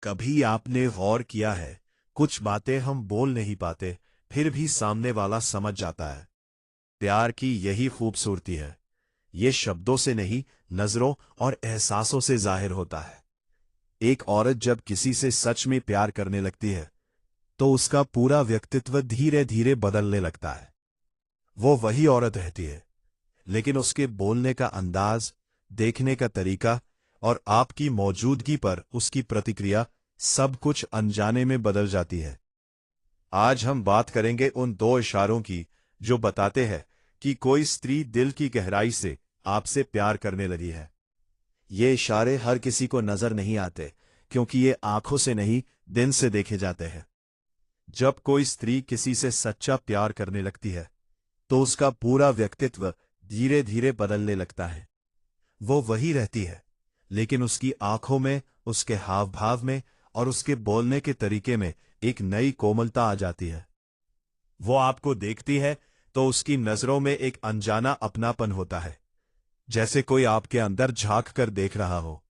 कभी आपने गौर किया है, कुछ बातें हम बोल नहीं पाते, फिर भी सामने वाला समझ जाता है। प्यार की यही खूबसूरती है। ये शब्दों से नहीं, नजरों और एहसासों से जाहिर होता है। एक औरत जब किसी से सच में प्यार करने लगती है, तो उसका पूरा व्यक्तित्व धीरे धीरे बदलने लगता है। वो वही औरत रहती है, लेकिन उसके बोलने का अंदाज, देखने का तरीका और आपकी मौजूदगी पर उसकी प्रतिक्रिया, सब कुछ अनजाने में बदल जाती है। आज हम बात करेंगे उन दो इशारों की जो बताते हैं कि कोई स्त्री दिल की गहराई से आपसे प्यार करने लगी है। ये इशारे हर किसी को नजर नहीं आते, क्योंकि ये आंखों से नहीं, दिन से देखे जाते हैं। जब कोई स्त्री किसी से सच्चा प्यार करने लगती है, तो उसका पूरा व्यक्तित्व धीरे धीरे बदलने लगता है। वो वही रहती है, लेकिन उसकी आंखों में, उसके हाव भाव में और उसके बोलने के तरीके में एक नई कोमलता आ जाती है। वो आपको देखती है तो उसकी नजरों में एक अनजाना अपनापन होता है, जैसे कोई आपके अंदर झांक कर देख रहा हो।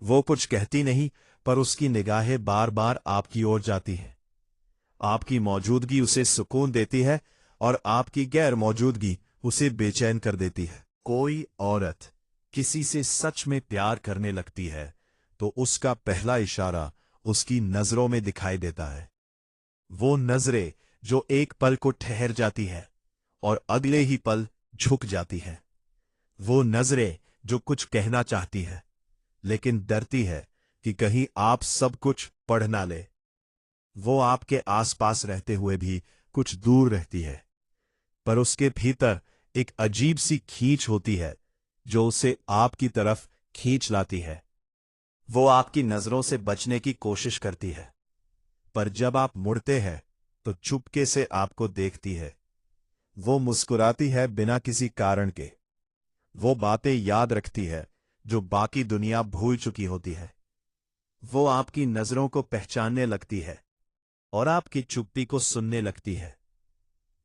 वो कुछ कहती नहीं, पर उसकी निगाहें बार बार आपकी ओर जाती हैं। आपकी मौजूदगी उसे सुकून देती है और आपकी गैर मौजूदगी उसे बेचैन कर देती है। कोई औरत किसी से सच में प्यार करने लगती है, तो उसका पहला इशारा उसकी नजरों में दिखाई देता है। वो नजरें जो एक पल को ठहर जाती है और अगले ही पल झुक जाती है। वो नजरें जो कुछ कहना चाहती है, लेकिन डरती है कि कहीं आप सब कुछ पढ़ ना ले। वो आपके आसपास रहते हुए भी कुछ दूर रहती है, पर उसके भीतर एक अजीब सी खींच होती है जो उसे आपकी तरफ खींच लाती है। वो आपकी नजरों से बचने की कोशिश करती है, पर जब आप मुड़ते हैं तो चुपके से आपको देखती है। वो मुस्कुराती है बिना किसी कारण के। वो बातें याद रखती है जो बाकी दुनिया भूल चुकी होती है। वो आपकी नजरों को पहचानने लगती है और आपकी चुप्पी को सुनने लगती है।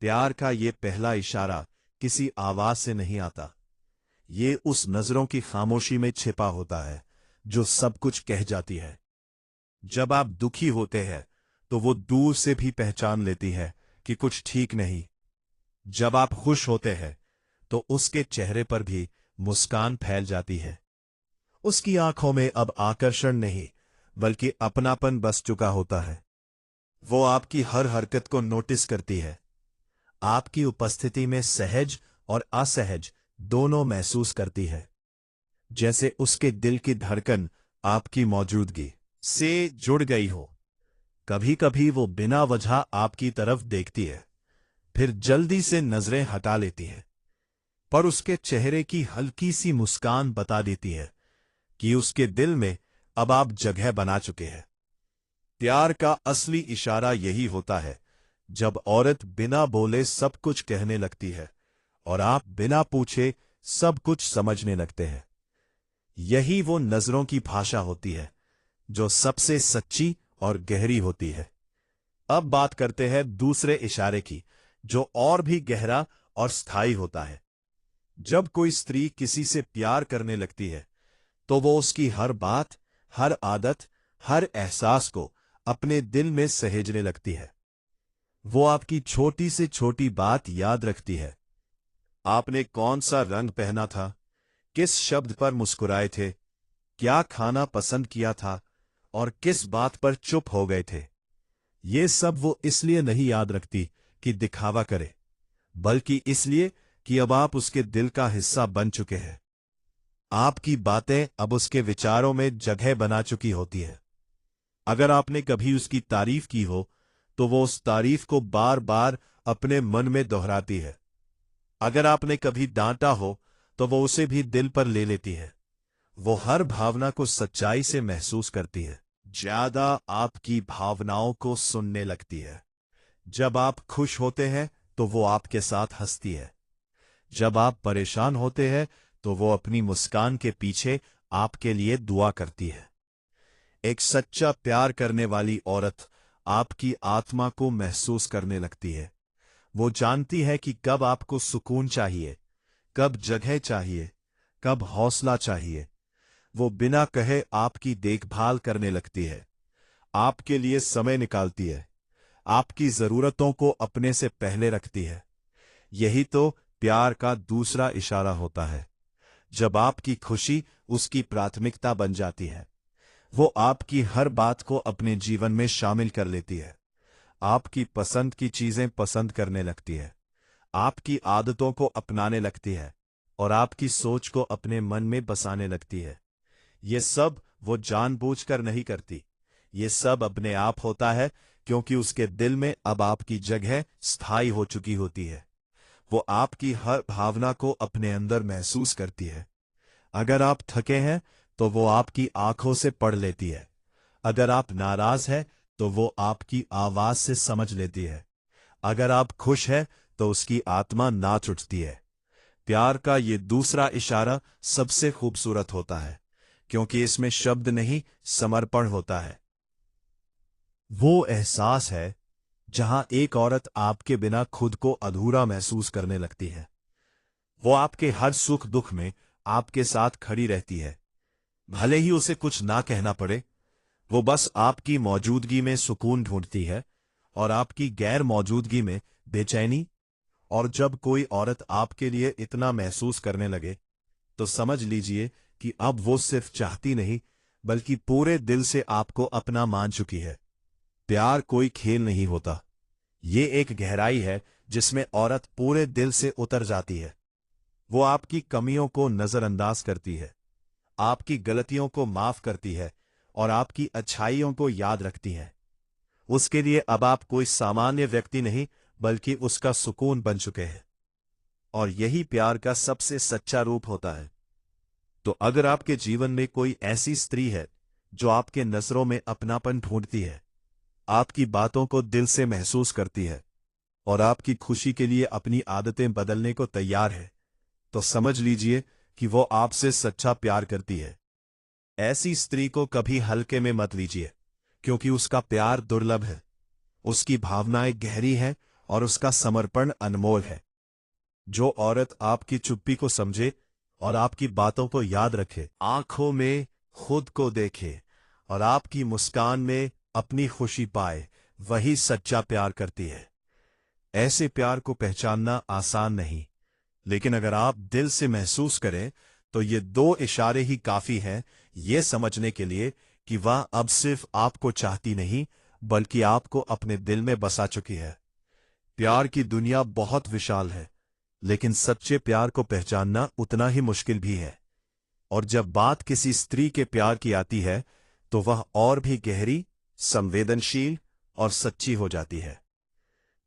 प्यार का ये पहला इशारा किसी आवाज से नहीं आता। ये उस नजरों की खामोशी में छिपा होता है जो सब कुछ कह जाती है। जब आप दुखी होते हैं, तो वो दूर से भी पहचान लेती है कि कुछ ठीक नहीं। जब आप खुश होते हैं, तो उसके चेहरे पर भी मुस्कान फैल जाती है। उसकी आंखों में अब आकर्षण नहीं, बल्कि अपनापन बस चुका होता है। वो आपकी हर हरकत को नोटिस करती है। आपकी उपस्थिति में सहज और असहज दोनों महसूस करती है, जैसे उसके दिल की धड़कन आपकी मौजूदगी से जुड़ गई हो। कभी कभी वो बिना वजह आपकी तरफ देखती है, फिर जल्दी से नजरें हटा लेती है, पर उसके चेहरे की हल्की सी मुस्कान बता देती है कि उसके दिल में अब आप जगह बना चुके हैं। प्यार का असली इशारा यही होता है, जब औरत बिना बोले सब कुछ कहने लगती है और आप बिना पूछे सब कुछ समझने लगते हैं। यही वो नजरों की भाषा होती है, जो सबसे सच्ची और गहरी होती है। अब बात करते हैं दूसरे इशारे की, जो और भी गहरा और स्थायी होता है। जब कोई स्त्री किसी से प्यार करने लगती है, तो वो उसकी हर बात, हर आदत, हर एहसास को अपने दिल में सहेजने लगती है। वो आपकी छोटी से छोटी बात याद रखती है। आपने कौन सा रंग पहना था, किस शब्द पर मुस्कुराए थे, क्या खाना पसंद किया था और किस बात पर चुप हो गए थे। ये सब वो इसलिए नहीं याद रखती कि दिखावा करे, बल्कि इसलिए कि अब आप उसके दिल का हिस्सा बन चुके हैं। आपकी बातें अब उसके विचारों में जगह बना चुकी होती है। अगर आपने कभी उसकी तारीफ की हो, तो वो उस तारीफ को बार बार अपने मन में दोहराती है। अगर आपने कभी डांटा हो, तो वो उसे भी दिल पर ले लेती है। वो हर भावना को सच्चाई से महसूस करती है, ज्यादा आपकी भावनाओं को सुनने लगती है। जब आप खुश होते हैं, तो वो आपके साथ हंसती है। जब आप परेशान होते हैं, तो वो अपनी मुस्कान के पीछे आपके लिए दुआ करती है। एक सच्चा प्यार करने वाली औरत आपकी आत्मा को महसूस करने लगती है। वो जानती है कि कब आपको सुकून चाहिए, कब जगह चाहिए, कब हौसला चाहिए। वो बिना कहे आपकी देखभाल करने लगती है, आपके लिए समय निकालती है, आपकी जरूरतों को अपने से पहले रखती है। यही तो प्यार का दूसरा इशारा होता है। जब आपकी खुशी उसकी प्राथमिकता बन जाती है, वो आपकी हर बात को अपने जीवन में शामिल कर लेती है, आपकी पसंद की चीजें पसंद करने लगती है, आपकी आदतों को अपनाने लगती है और आपकी सोच को अपने मन में बसाने लगती है। ये सब वो जानबूझकर नहीं करती, ये सब अपने आप होता है क्योंकि उसके दिल में अब आपकी जगह स्थायी हो चुकी होती है। वो आपकी हर भावना को अपने अंदर महसूस करती है। अगर आप थके हैं तो वो आपकी आंखों से पढ़ लेती है। अगर आप नाराज हैं तो वो आपकी आवाज से समझ लेती है। अगर आप खुश हैं तो उसकी आत्मा नाच उठती है। प्यार का ये दूसरा इशारा सबसे खूबसूरत होता है क्योंकि इसमें शब्द नहीं, समर्पण होता है। वो एहसास है जहां एक औरत आपके बिना खुद को अधूरा महसूस करने लगती है। वो आपके हर सुख दुख में आपके साथ खड़ी रहती है, भले ही उसे कुछ ना कहना पड़े। वो बस आपकी मौजूदगी में सुकून ढूंढती है और आपकी गैर मौजूदगी में बेचैनी। और जब कोई औरत आपके लिए इतना महसूस करने लगे तो समझ लीजिए कि अब वो सिर्फ चाहती नहीं बल्कि पूरे दिल से आपको अपना मान चुकी है। प्यार कोई खेल नहीं होता, ये एक गहराई है जिसमें औरत पूरे दिल से उतर जाती है। वो आपकी कमियों को नजरअंदाज करती है, आपकी गलतियों को माफ करती है और आपकी अच्छाइयों को याद रखती है। उसके लिए अब आप कोई सामान्य व्यक्ति नहीं बल्कि उसका सुकून बन चुके हैं। और यही प्यार का सबसे सच्चा रूप होता है। तो अगर आपके जीवन में कोई ऐसी स्त्री है जो आपके नजरों में अपनापन ढूंढती है, आपकी बातों को दिल से महसूस करती है और आपकी खुशी के लिए अपनी आदतें बदलने को तैयार है, तो समझ लीजिए कि वो आपसे सच्चा प्यार करती है। ऐसी स्त्री को कभी हल्के में मत लीजिए क्योंकि उसका प्यार दुर्लभ है, उसकी भावनाएं गहरी हैं और उसका समर्पण अनमोल है। जो औरत आपकी चुप्पी को समझे और आपकी बातों को याद रखे, आंखों में खुद को देखे और आपकी मुस्कान में अपनी खुशी पाए, वही सच्चा प्यार करती है। ऐसे प्यार को पहचानना आसान नहीं, लेकिन अगर आप दिल से महसूस करें तो ये दो इशारे ही काफी हैं ये समझने के लिए कि वह अब सिर्फ आपको चाहती नहीं बल्कि आपको अपने दिल में बसा चुकी है। प्यार की दुनिया बहुत विशाल है, लेकिन सच्चे प्यार को पहचानना उतना ही मुश्किल भी है। और जब बात किसी स्त्री के प्यार की आती है तो वह और भी गहरी, संवेदनशील और सच्ची हो जाती है।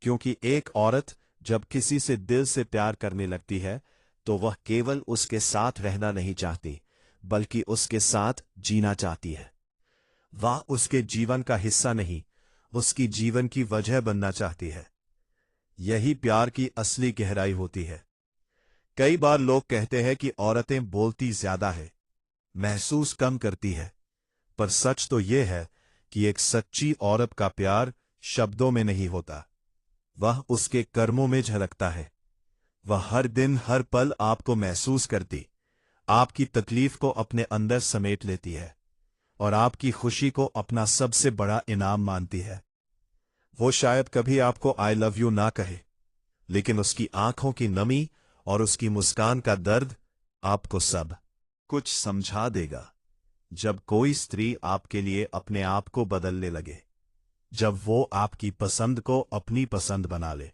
क्योंकि एक औरत जब किसी से दिल से प्यार करने लगती है तो वह केवल उसके साथ रहना नहीं चाहती बल्कि उसके साथ जीना चाहती है। वह उसके जीवन का हिस्सा नहीं, उसकी जीवन की वजह बनना चाहती है। यही प्यार की असली गहराई होती है। कई बार लोग कहते हैं कि औरतें बोलती ज्यादा है, महसूस कम करती है, पर सच तो यह है कि एक सच्ची औरत का प्यार शब्दों में नहीं होता, वह उसके कर्मों में झलकता है। वह हर दिन हर पल आपको महसूस करती, आपकी तकलीफ को अपने अंदर समेट लेती है और आपकी खुशी को अपना सबसे बड़ा इनाम मानती है। वो शायद कभी आपको आई लव यू ना कहे, लेकिन उसकी आंखों की नमी और उसकी मुस्कान का दर्द आपको सब कुछ समझा देगा। जब कोई स्त्री आपके लिए अपने आप को बदलने लगे, जब वो आपकी पसंद को अपनी पसंद बना ले,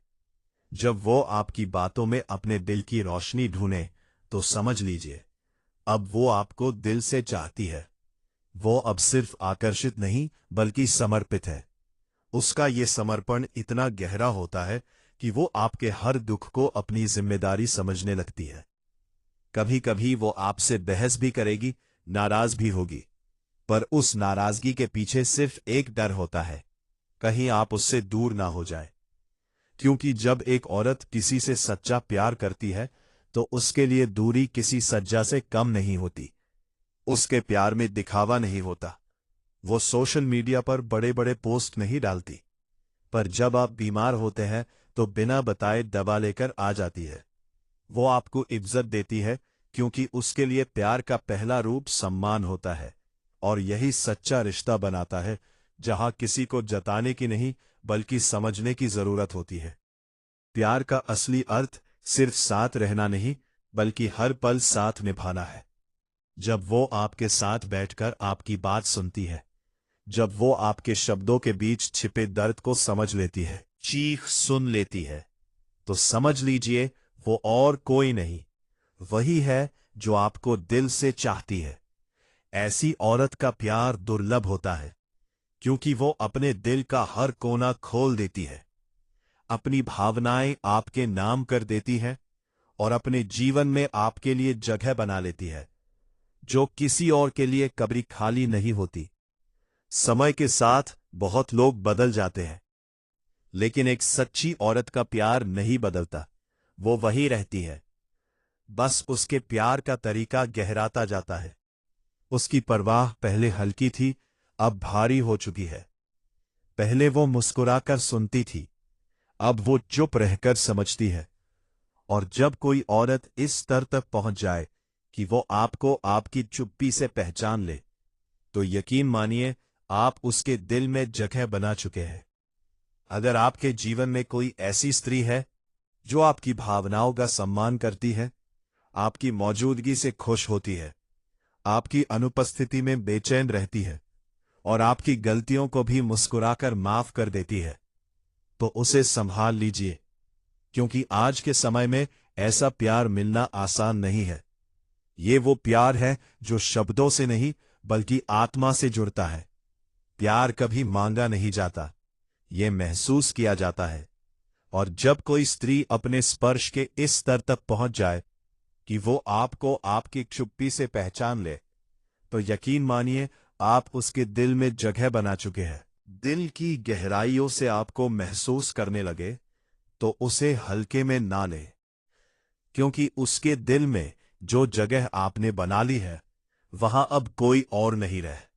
जब वो आपकी बातों में अपने दिल की रोशनी ढूंढे, तो समझ लीजिए अब वो आपको दिल से चाहती है। वो अब सिर्फ आकर्षित नहीं बल्कि समर्पित है। उसका ये समर्पण इतना गहरा होता है कि वो आपके हर दुख को अपनी जिम्मेदारी समझने लगती है। कभी कभी वो आपसे बहस भी करेगी, नाराज भी होगी, पर उस नाराजगी के पीछे सिर्फ एक डर होता है, कहीं आप उससे दूर ना हो जाए। क्योंकि जब एक औरत किसी से सच्चा प्यार करती है तो उसके लिए दूरी किसी सज्जा से कम नहीं होती। उसके प्यार में दिखावा नहीं होता, वो सोशल मीडिया पर बड़े बड़े पोस्ट नहीं डालती, पर जब आप बीमार होते हैं तो बिना बताए दवा लेकर आ जाती है। वो आपको इज्जत देती है क्योंकि उसके लिए प्यार का पहला रूप सम्मान होता है, और यही सच्चा रिश्ता बनाता है जहां किसी को जताने की नहीं बल्कि समझने की जरूरत होती है। प्यार का असली अर्थ सिर्फ साथ रहना नहीं बल्कि हर पल साथ निभाना है। जब वो आपके साथ बैठकर आपकी बात सुनती है, जब वो आपके शब्दों के बीच छिपे दर्द को समझ लेती है, चीख सुन लेती है, तो समझ लीजिए वो और कोई नहीं, वही है जो आपको दिल से चाहती है। ऐसी औरत का प्यार दुर्लभ होता है क्योंकि वो अपने दिल का हर कोना खोल देती है, अपनी भावनाएं आपके नाम कर देती है और अपने जीवन में आपके लिए जगह बना लेती है जो किसी और के लिए कभी खाली नहीं होती। समय के साथ बहुत लोग बदल जाते हैं, लेकिन एक सच्ची औरत का प्यार नहीं बदलता, वो वही रहती है। बस उसके प्यार का तरीका गहराता जाता है। उसकी परवाह पहले हल्की थी, अब भारी हो चुकी है। पहले वो मुस्कुराकर सुनती थी, अब वो चुप रहकर समझती है। और जब कोई औरत इस स्तर तक पहुंच जाए कि वो आपको आपकी चुप्पी से पहचान ले, तो यकीन मानिए आप उसके दिल में जगह बना चुके हैं। अगर आपके जीवन में कोई ऐसी स्त्री है जो आपकी भावनाओं का सम्मान करती है, आपकी मौजूदगी से खुश होती है, आपकी अनुपस्थिति में बेचैन रहती है और आपकी गलतियों को भी मुस्कुराकर माफ कर देती है, तो उसे संभाल लीजिए, क्योंकि आज के समय में ऐसा प्यार मिलना आसान नहीं है। ये वो प्यार है जो शब्दों से नहीं बल्कि आत्मा से जुड़ता है। प्यार कभी मांगा नहीं जाता, ये महसूस किया जाता है। और जब कोई स्त्री अपने स्पर्श के इस स्तर तक पहुंच जाए कि वो आपको आपकी चुप्पी से पहचान ले, तो यकीन मानिए आप उसके दिल में जगह बना चुके हैं। दिल की गहराइयों से आपको महसूस करने लगे तो उसे हल्के में ना ले, क्योंकि उसके दिल में जो जगह आपने बना ली है वहां अब कोई और नहीं रहे।